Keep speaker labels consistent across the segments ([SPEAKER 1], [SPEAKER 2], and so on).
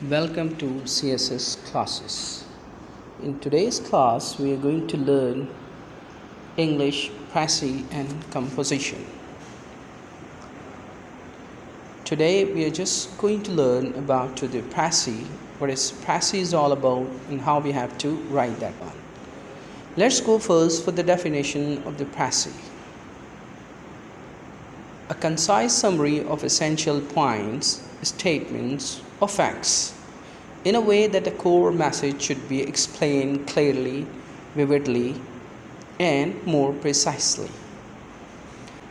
[SPEAKER 1] Welcome to CSS classes. In today's class, we are going to learn English PRECIS and composition. Today, we are just going to learn about the PRECIS, what is PRECIS all about, and how we have to write that one. Let's go first for the definition of the PRECIS. A concise summary of essential points, statements, or facts in a way that the core message should be explained clearly, vividly, and more precisely.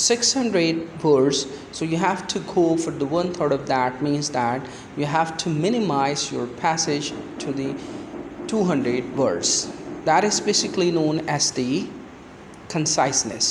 [SPEAKER 1] 600 words, so you have to go for the 1/3 of that, means that you have to minimize your passage to the 200 words. That is basically known as the conciseness.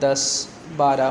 [SPEAKER 1] 10-12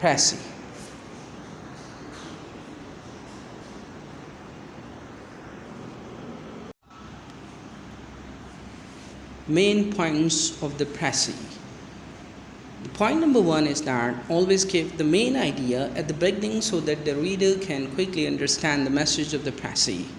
[SPEAKER 1] PRECIS. Main points of the PRECIS. The point number 1 is that always give the main idea at the beginning so that the reader can quickly understand the message of the PRECIS.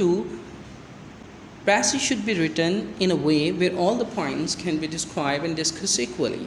[SPEAKER 1] 2, PRECIS should be written in a way where all the points can be described and discussed equally.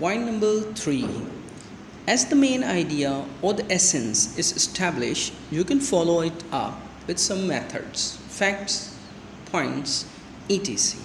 [SPEAKER 1] Point number 3, as the main idea or the essence is established, you can follow it up with some methods, facts, points, etc.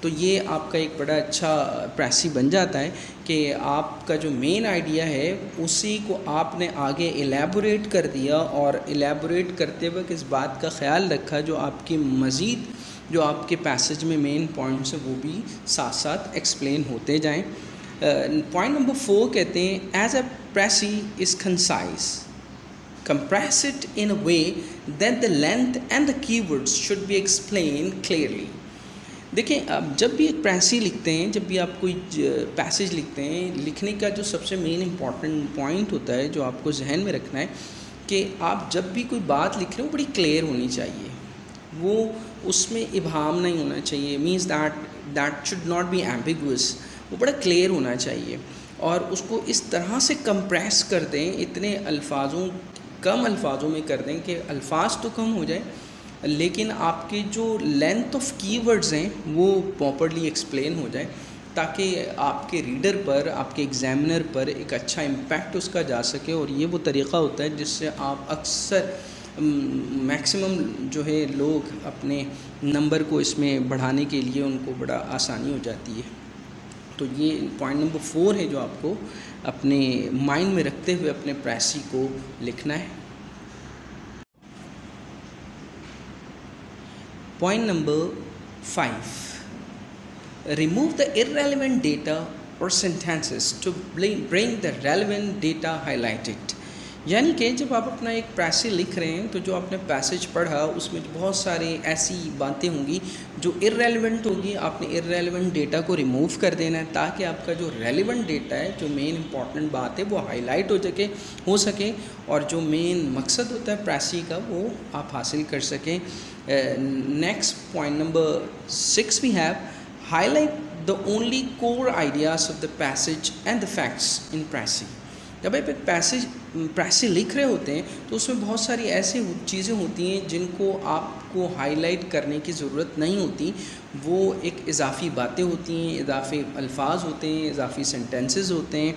[SPEAKER 1] تو یہ آپ کا ایک بڑا اچھا precis بن جاتا ہے کہ آپ کا جو مین آئیڈیا ہے اسی کو آپ نے آگے ایلیبوریٹ کر دیا، اور ایلیبوریٹ کرتے وقت اس بات کا خیال رکھا جو آپ کی مزید جو آپ کے پیسج میں مین پوائنٹس ہیں وہ بھی ساتھ ساتھ ایکسپلین ہوتے جائیں۔ پوائنٹ نمبر 4 کہتے ہیں as a precis is concise, compress it in a way that the length and the keywords should be explained clearly۔ دیکھیں اب جب بھی ایک پریسی لکھتے ہیں، جب بھی آپ کوئی پیسج لکھتے ہیں، لکھنے کا جو سب سے مین امپورٹنٹ پوائنٹ ہوتا ہے جو آپ کو ذہن میں رکھنا ہے کہ آپ جب بھی کوئی بات لکھ رہے ہو بڑی کلیئر ہونی چاہیے، وہ اس میں ابہام نہیں ہونا چاہیے، means that should not be ambiguous, وہ بڑا کلیئر ہونا چاہیے، اور اس کو اس طرح سے کمپریس کر دیں، اتنے کم الفاظوں میں کر دیں کہ الفاظ تو کم ہو جائیں لیکن آپ کی جو لینتھ آف کی ورڈز ہیں وہ پراپرلی ایکسپلین ہو جائے، تاکہ آپ کے ریڈر پر، آپ کے ایگزامنر پر ایک اچھا امپیکٹ اس کا جا سکے۔ اور یہ وہ طریقہ ہوتا ہے جس سے آپ اکثر میکسیمم جو ہے لوگ اپنے نمبر کو اس میں بڑھانے کے لیے ان کو بڑا آسانی ہو جاتی ہے۔ تو یہ پوائنٹ نمبر 4 ہے جو آپ کو اپنے مائنڈ میں رکھتے ہوئے اپنے پریسی کو لکھنا ہے۔ Point number 5 remove the irrelevant data or sentences to bring the relevant data highlighted۔ یعنی کہ جب آپ اپنا ایک پریسی لکھ رہے ہیں تو جو آپ نے پیسج پڑھا اس میں بہت سارے ایسی باتیں ہوں گی جو irrelevant ہوگی، آپ نے irrelevant ڈیٹا کو ریموو کر دینا ہے تاکہ آپ کا جو ریلیونٹ ڈیٹا ہے، جو مین امپورٹنٹ بات ہے وہ ہائی لائٹ ہو سکے اور جو مین مقصد ہوتا ہے پریسی کا وہ آپ حاصل کر سکیں۔ Next point number 6 we have highlight the only core ideas of the passage and the facts in précis۔ جب آپ ایک پریسی لکھ رہے ہوتے ہیں تو اس میں بہت ساری ایسی چیزیں ہوتی ہیں جن کو آپ کو ہائی لائٹ کرنے کی ضرورت نہیں ہوتی، وہ ایک اضافی باتیں ہوتی ہیں، اضافی الفاظ ہوتے ہیں، اضافی سینٹنسز ہوتے ہیں،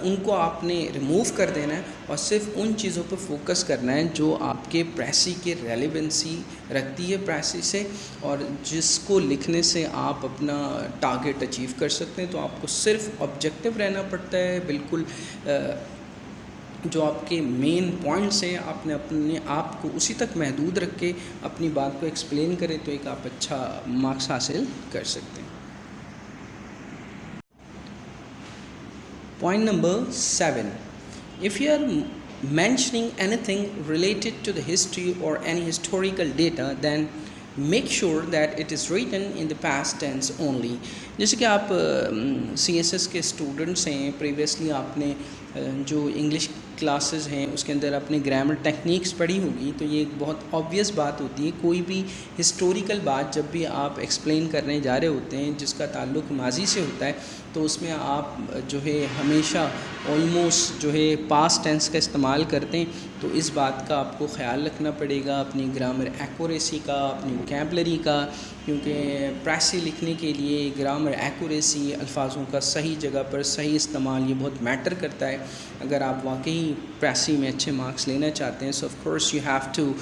[SPEAKER 1] ان کو آپ نے ریموو کر دینا ہے اور صرف ان چیزوں پہ فوکس کرنا ہے جو آپ کے پریسی کے ریلیونسی رکھتی ہے پریسی سے، اور جس کو لکھنے سے آپ اپنا ٹارگیٹ اچیو کر سکتے ہیں۔ تو آپ کو صرف آبجیکٹیو رہنا پڑتا ہے، بالکل جو آپ کے مین پوائنٹس ہیں آپ نے اپنے آپ کو اسی تک محدود رکھ کے اپنی بات کو ایکسپلین کریں تو ایک آپ اچھا مارکس حاصل کر سکتے ہیں۔ Point number 7 if you are mentioning anything related to the history or any historical data then make sure that it is written in the past tense only۔ جیسے کہ آپ CSS کے اسٹوڈنٹس ہیں، پریویسلی آپ نے جو انگلش کلاسز ہیں اس کے اندر اپنے گرامر ٹیکنیکس پڑھی ہوگی، تو یہ ایک بہت آبویس بات ہوتی ہے، کوئی بھی ہسٹوریکل بات جب بھی آپ ایکسپلین کرنے جا رہے ہوتے ہیں جس کا تعلق ماضی سے ہوتا ہے تو اس میں آپ جو ہے ہمیشہ آلموسٹ جو ہے پاسٹ ٹینس کا استعمال کرتے ہیں، تو اس بات کا آپ کو خیال رکھنا پڑے گا، اپنی گرامر ایکوریسی کا، اپنی ووکیبلری کا، کیونکہ پریسی لکھنے کے لیے گرامر ایکوریسی، الفاظوں کا صحیح جگہ پر صحیح استعمال یہ بہت میٹر کرتا ہے اگر آپ واقعی پریسی میں اچھے مارکس لینا چاہتے ہیں۔ So of course you have to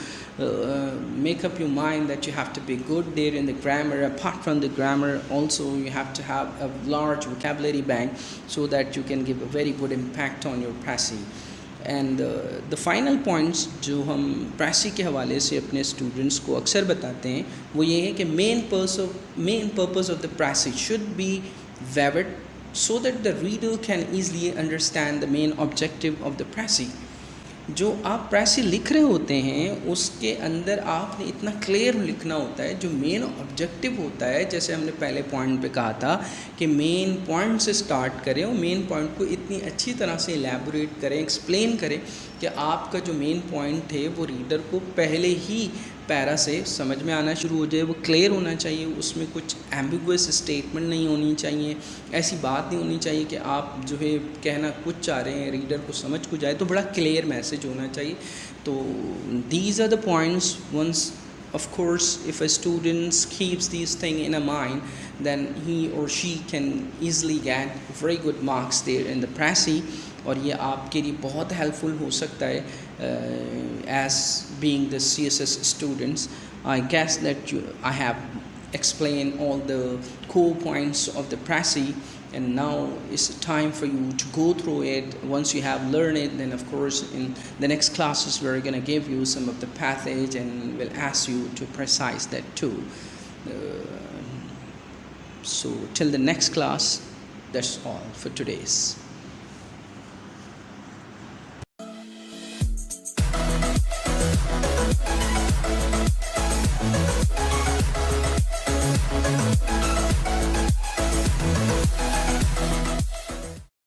[SPEAKER 1] make up your mind that you have to be good there in the grammar. Apart from the grammar also you have to have a large vocabulary bank so that you can give a very good impact on your précis. And the final points جو ہم precis کے حوالے سے اپنے students کو اکثر بتاتے ہیں وہ یہ ہے کہ main purpose of the précis should be vivid so that the reader can easily understand the main objective of the précis۔ جو آپ پریسی لکھ رہے ہوتے ہیں اس کے اندر آپ نے اتنا کلیئر لکھنا ہوتا ہے، جو مین آبجیکٹو ہوتا ہے، جیسے ہم نے پہلے پوائنٹ پہ کہا تھا کہ مین پوائنٹ سے سٹارٹ کریں اور مین پوائنٹ کو اتنی اچھی طرح سے ایلیبوریٹ کریں، ایکسپلین کریں کہ آپ کا جو مین پوائنٹ ہے وہ ریڈر کو پہلے ہی پیرا سے سمجھ میں آنا شروع ہو جائے، وہ کلیئر ہونا چاہیے، اس میں کچھ ایمبیگوس اسٹیٹمنٹ نہیں ہونی چاہیے، ایسی بات نہیں ہونی چاہیے کہ آپ جو ہے کہنا کچھ چاہ رہے ہیں ریڈر کو سمجھ کو جائے، تو بڑا کلیئر میسج ہونا چاہیے۔ تو these are the points once of course if a student keeps these things in a mind then he or she can easily get very good marks there in the précis، اور یہ آپ کے لیے بہت help فل ہو سکتا ہے as being the CSS students۔ I guess that I have explain all the core points of the PRÉCIS, and now it's time for you to go through it. Once you have learned it, then of course in the next classes we're going to give you some of the passage and we'll ask you to precise that too. So till the next class, that's all for today's.